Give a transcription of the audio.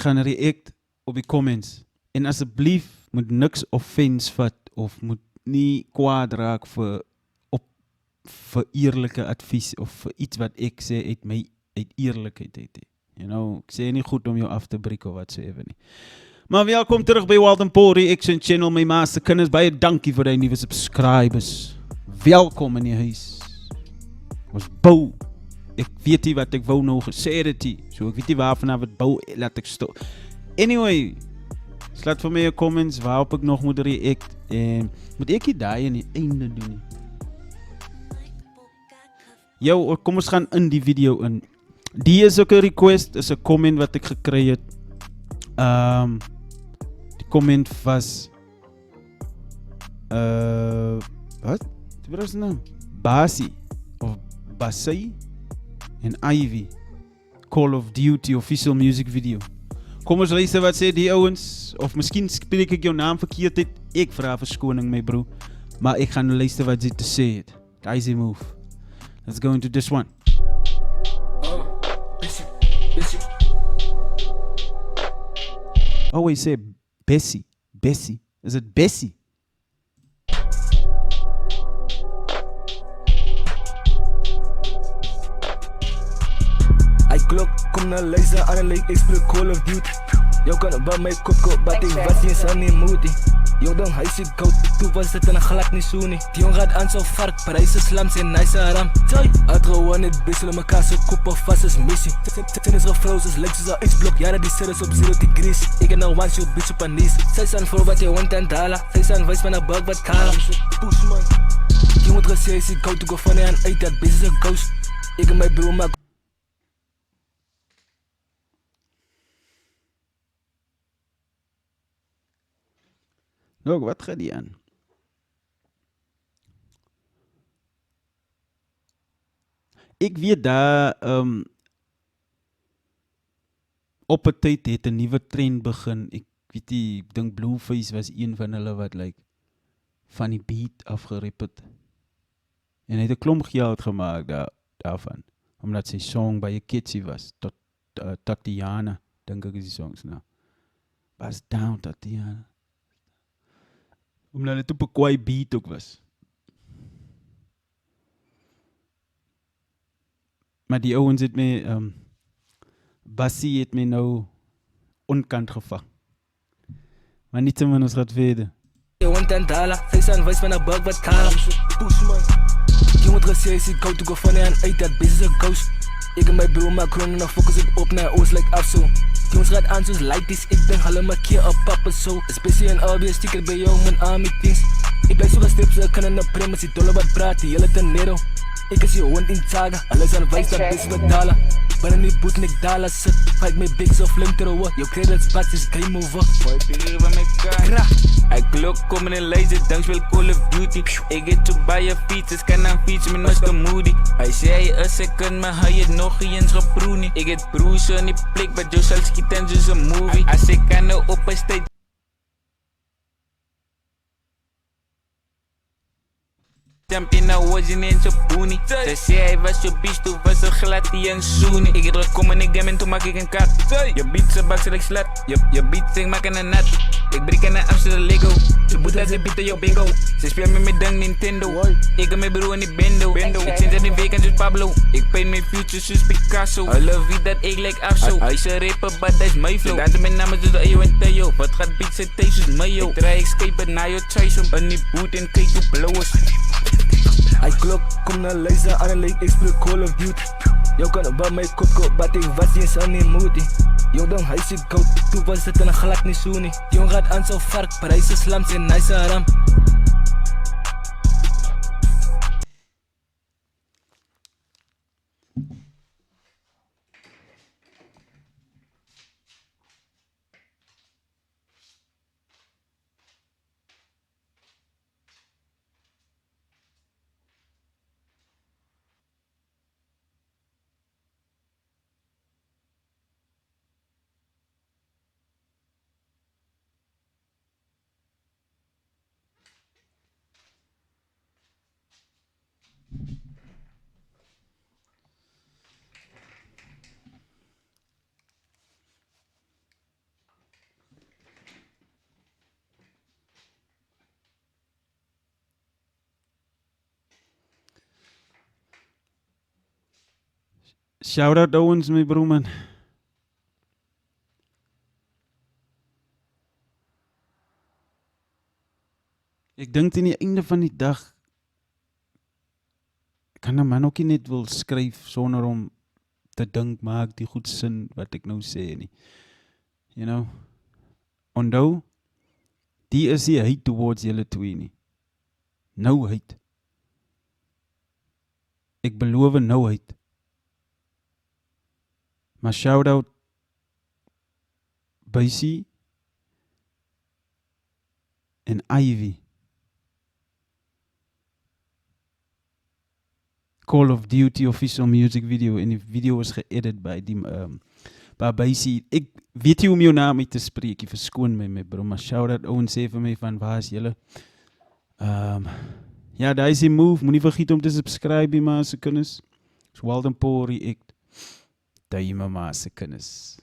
gaan react op die comments. En asseblief moet niks offense vat of moet nie kwaad raak vir eerlike advies of vir iets wat ek sê uit eerlikheid uit. You know, ek sê nie goed om jou af te breek of wat so even nie. Maar welkom terug by Walden Paul Reaction Channel, my master kinders. Baie dankie vir die nuwe subscribers. Welkom in die huis. Ons bou. Ek weet nie wat ek wou nou gesê het nie. So ek weet nie waarvan af het bou, laat ek stop. Anyway, slaat vir my een comments waarop ek nog moet react. En moet ek die daai in die einde doen nie. Yo, kom ons gaan in die video in. Die is ook een request, is een comment wat ek gekry het. Die comment was wat? Wat is die naam? Basi of Basai en Ivy Call of Duty official music video. Kom ons luister wat sê die ouens, of miskien spreek ek jou naam verkeerd het. Ek vraag verskoning my bro, maar ek gaan luister wat jy te sê het. Daar is die move. Let's go into this one. Oh, he said Bessie. Bessie. Is it Bessie? I klok, kom na luister aan 'n like, ek speel Call of Duty. Jou kan by my koko, but ek was nie so nie moody. Jong dong, hy sê goud, toe was dit in 'n glad nie so nie. Die jong gaat aan so vark, pryse slams en nice ram. Joy, het gewoon net bessel mekaar so kop of vas is missie. Tennis gefrozen, lyk soos 'n ysblok, jare die sit is op 0 degrees. Ek en nou one shoot bitch op 'n knees. Sy san voor wat jy want en dollar. Sy san wys van 'n bug wat kaal. Push man. Jy moet gesê hy sê goud toe go van en uit dat bitch is 'n ghost. Ek en my bro maak Look, wat gaat die aan? Ik weet dat op een tijd het een nieuwe trend begin. Ik weet nie, ek dink Blueface was een van hulle wat like van die beat afgerip het. En hy het 'n klomp geld gemaakt daarvan. Omdat sy song by 'n kitsie was. Tatiana, dink ek is die songs nou. Was down Tatiana. Omdat het op 'n kwaai beat ook was. Maar die ouens het my, Bassie het my nou onkant gevang. Maar niet te min ons gaat verder. Jy want en dollar, sy san wys van 'n bug wat kaal. Push man. Jy moet gesê hy sê goud toe go van en uit dat bitch is 'n ghost. Ek en my bro maak kroon en dan fokus ek op na ons like af so. Die ons gaat aan soos lighties, ek dink hulle maak keer op papa so. Especially in albei sticker by jou man army things. Ek bly so gestip so kan in 'n premise die dolle wat praat, die hele tenero. Ek is die hond in saga, hulle is aan wys dat bitch is met dollar. Binne die boot en ek dollar sit, fight my bigs of flame terror. Jou credit spots is game over. Boy, bigger van my car. I klok kom in 'n laser, dan speel Call of Duty. Ek get to buy a features, kan aan feature met Mr. Moody. Hy sê hy is second, maar hy het nog eens geproe nie. Ek het broers in die plek, but jou sal skiet en soos 'n movie. As ek kan nou op 'n stage jump in a was in eens op boenie. Sy sê hy was jou bitch, toe was er glad die en soenie. Ek het gekom in die game en toe maak ek een kat. Je beat sy bak sê like slut. Je beat sê ek maak in een nat. Ek breek in een Amsterdam Lego. Sy boet as sy beat jou bingo. Sy speel met my ding Nintendo. Ek en my bro in die bendo. Ek sien sy die weekend soos Pablo. Ek paint my future soos Picasso. Hulle weet dat ek like afso. Hy is een rapper, but dat is my flow. Dan my naam is soos Ayo en Tayo. Wat gaat beat sy thuis soos Mayo. Ek draai escape na jou chase om in die boot en kyk hoe blauw is. I klok, kom na luister aan 'n like, ek speel Call of Duty. Jou kan by my koko, but ek was nie so nie moody. Jong dong, hy sê goud, toe was dit in 'n glad nie so nie. Die jong gaat aan so vark, pryse slams en nice ram. Shout out Owens, my bro man. Ek dink teen die einde van die dag kan 'n man ook nie net wil skryf sonder om te dink maak die goed sin wat ek nou sê nie. You know? Onthou, die is die hate towards julle twee nie. No hate. Ek beloof no hate. Maar shout out Basie en Ivy. Call of Duty official music video en die video is geëdit by die by Basie. Ek weet nie hoe om jou naam uit te spreek, jy verskoon my bro, maar shout out Owen sê vir my van waar is julle? Ja, daar is die move, moenie vergeet om te subscribe maar se kinders. So Walden Paul react. Daai maar se kinders.